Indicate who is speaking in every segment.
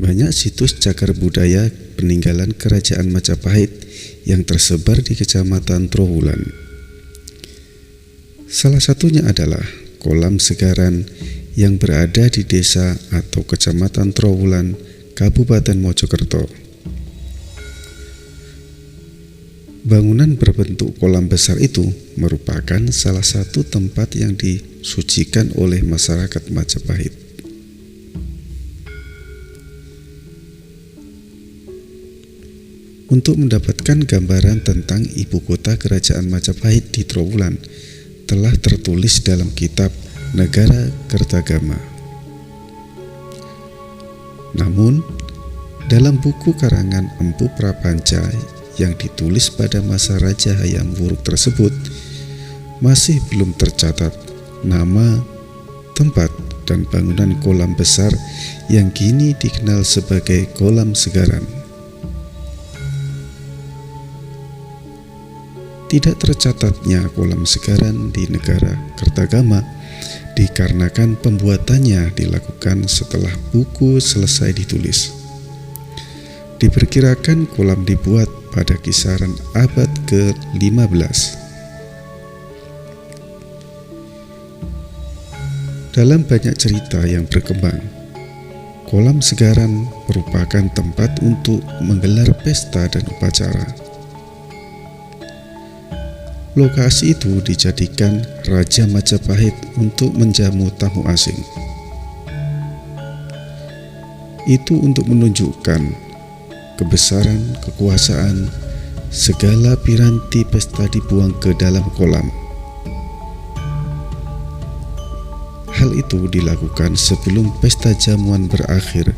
Speaker 1: Banyak situs cagar budaya peninggalan Kerajaan Majapahit yang tersebar di Kecamatan Trowulan. Salah satunya adalah Kolam Segaran yang berada di desa atau Kecamatan Trowulan, Kabupaten Mojokerto. Bangunan berbentuk kolam besar itu merupakan salah satu tempat yang disucikan oleh masyarakat Majapahit. Untuk mendapatkan gambaran tentang ibu kota Kerajaan Majapahit di Trowulan telah tertulis dalam kitab Negara Kertagama. Namun, dalam buku karangan Empu Prapanca yang ditulis pada masa Raja Hayam Wuruk tersebut, masih belum tercatat nama, tempat, dan bangunan kolam besar yang kini dikenal sebagai Kolam Segaran. Tidak tercatatnya Kolam Segaran di negara Kertagama dikarenakan pembuatannya dilakukan setelah buku selesai ditulis. Diperkirakan kolam dibuat pada kisaran abad ke-15. Dalam banyak cerita yang berkembang, Kolam Segaran merupakan tempat untuk menggelar pesta dan upacara. Lokasi itu dijadikan Raja Majapahit untuk menjamu tamu asing. Itu untuk menunjukkan kebesaran, kekuasaan, segala piranti pesta dibuang ke dalam kolam. Hal itu dilakukan sebelum pesta jamuan berakhir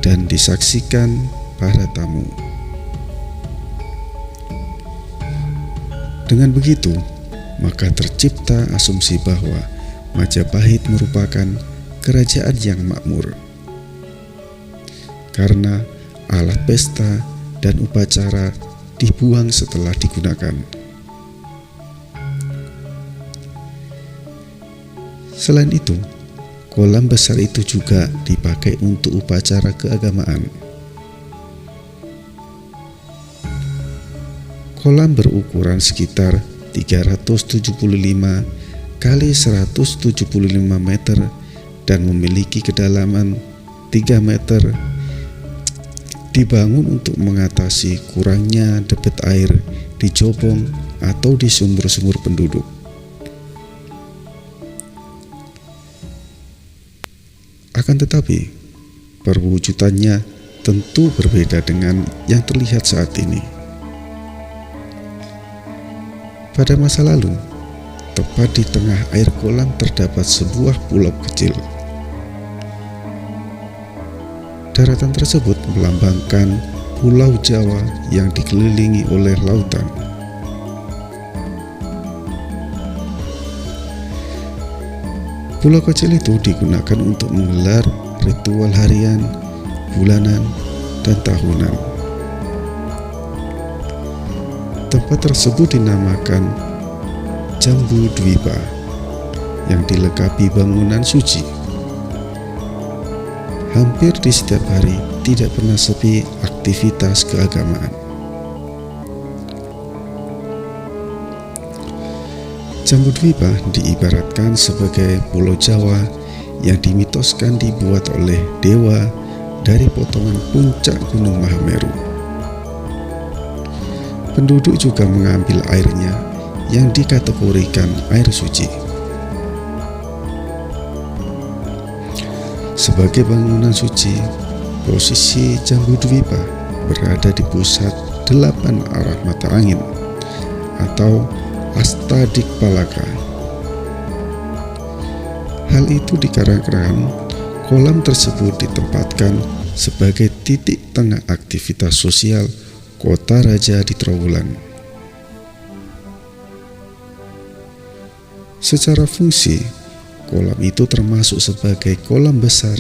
Speaker 1: dan disaksikan para tamu. Dengan begitu, maka tercipta asumsi bahwa Majapahit merupakan kerajaan yang makmur. Karena alat pesta dan upacara dibuang setelah digunakan. Selain itu, kolam besar itu juga dipakai untuk upacara keagamaan. Kolam berukuran sekitar 375 kali 175 meter dan memiliki kedalaman 3 meter. Dibangun untuk mengatasi kurangnya debit air di jobong atau di sumur-sumur penduduk. Akan tetapi, perwujudannya tentu berbeda dengan yang terlihat saat ini. Pada masa lalu, tepat di tengah air kolam terdapat sebuah pulau kecil. Daratan tersebut melambangkan Pulau Jawa yang dikelilingi oleh lautan. Pulau kecil itu digunakan untuk menggelar ritual harian, bulanan, dan tahunan. Tempat tersebut dinamakan Jambu Dwipa yang dilengkapi bangunan suci. Hampir di setiap hari tidak pernah sepi aktivitas keagamaan. Jambu Dwipa diibaratkan sebagai pulau Jawa yang dimitoskan dibuat oleh dewa dari potongan puncak Gunung Mahameru. Penduduk juga mengambil airnya yang dikategorikan air suci. Sebagai bangunan suci, Posisi Jambudvipa berada di pusat 8 arah mata angin atau Astadikpalaka. Hal itu dikarenakan kolam tersebut ditempatkan sebagai titik tengah aktivitas sosial kota raja di Trowulan. Secara fungsi, kolam itu termasuk sebagai kolam besar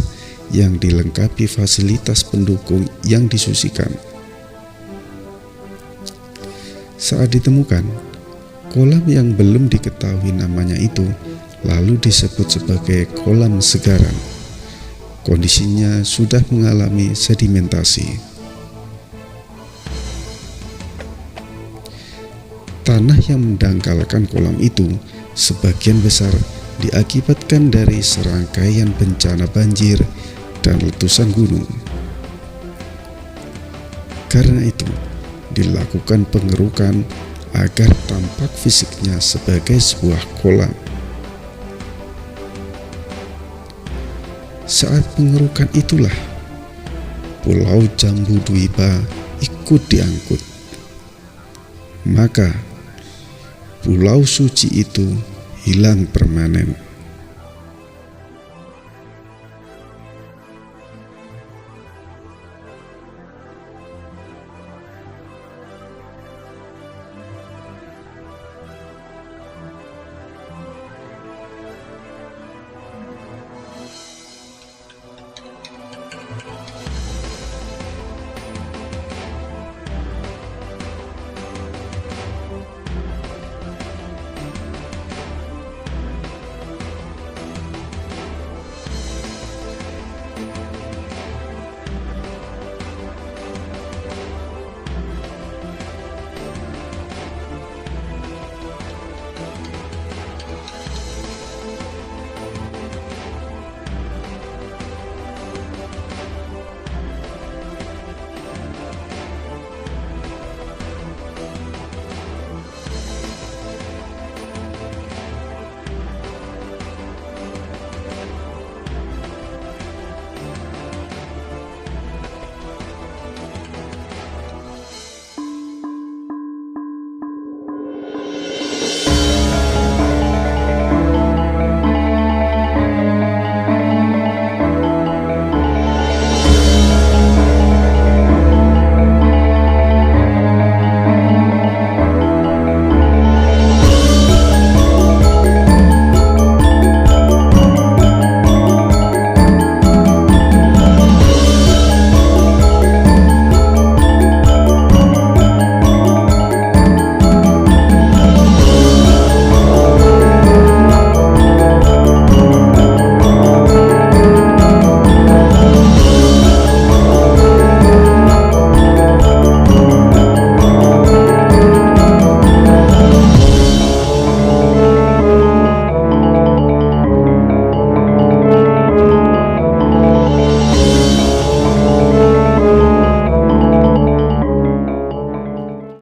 Speaker 1: yang dilengkapi fasilitas pendukung yang disusikan. Saat ditemukan, kolam yang belum diketahui namanya itu lalu disebut sebagai kolam segaran. Kondisinya sudah mengalami sedimentasi. Tanah yang mendangkalkan kolam itu sebagian besar diakibatkan dari serangkaian bencana banjir dan letusan gunung. Karena itu, dilakukan pengerukan agar tampak fisiknya sebagai sebuah kolam. Saat pengerukan itulah Pulau Jambudvipa ikut diangkut. Maka pulau suci itu hilang permanen.